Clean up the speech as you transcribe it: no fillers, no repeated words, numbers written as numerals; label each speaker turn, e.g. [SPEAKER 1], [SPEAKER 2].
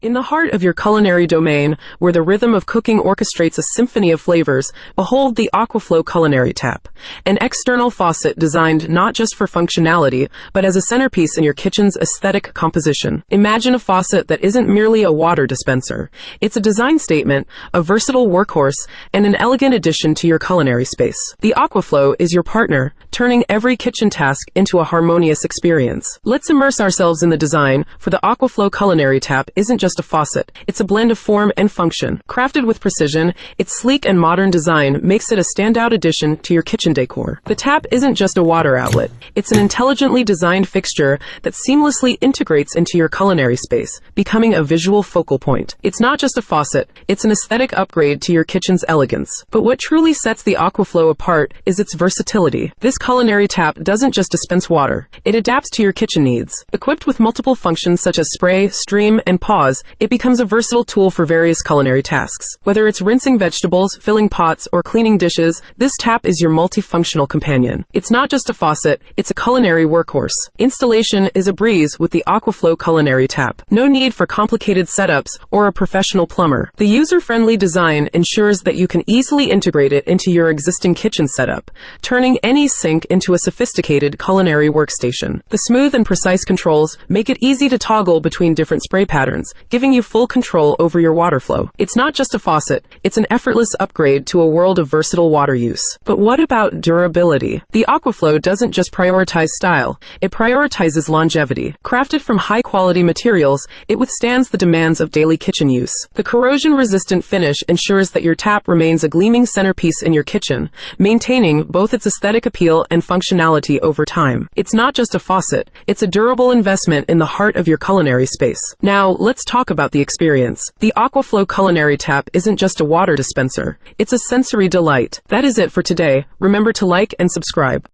[SPEAKER 1] In the heart of your culinary domain, where the rhythm of cooking orchestrates a symphony of flavors, behold the Aquaflow Culinary Tap, an external faucet designed not just for functionality, but as a centerpiece in your kitchen's aesthetic composition. Imagine a faucet that isn't merely a water dispenser. It's a design statement, a versatile workhorse, and an elegant addition to your culinary space. The Aquaflow is your partner, turning every kitchen task into a harmonious experience. Let's immerse ourselves in the design, for the Aquaflow Culinary Tap isn't just a faucet. It's a blend of form and function. Crafted with precision, its sleek and modern design makes it a standout addition to your kitchen decor. The tap isn't just a water outlet. It's an intelligently designed fixture that seamlessly integrates into your culinary space, becoming a visual focal point. It's not just a faucet, it's an aesthetic upgrade to your kitchen's elegance. But what truly sets the Aquaflow apart is its versatility. This culinary tap doesn't just dispense water. It adapts to your kitchen needs. Equipped with multiple functions such as spray, stream, and pause, it becomes a versatile tool for various culinary tasks. Whether it's rinsing vegetables, filling pots, or cleaning dishes, this tap is your multifunctional companion. It's not just a faucet, it's a culinary workhorse. Installation is a breeze with the Aquaflow Culinary Tap. No need for complicated setups or a professional plumber. The user-friendly design ensures that you can easily integrate it into your existing kitchen setup, turning any sink into a sophisticated culinary workstation. The smooth and precise controls make it easy to toggle between different spray patterns, giving you full control over your water flow. It's not just a faucet, it's an effortless upgrade to a world of versatile water use. But what about durability? The Aquaflow doesn't just prioritize style, it prioritizes longevity. Crafted from high-quality materials, it withstands the demands of daily kitchen use. The corrosion-resistant finish ensures that your tap remains a gleaming centerpiece in your kitchen, maintaining both its aesthetic appeal and functionality over time. It's not just a faucet, it's a durable investment in the heart of your culinary space. Now, let's talk about the experience. The Aquaflow Culinary Tap isn't just a water dispenser, it's a sensory delight. That is it for today. Remember to like and subscribe.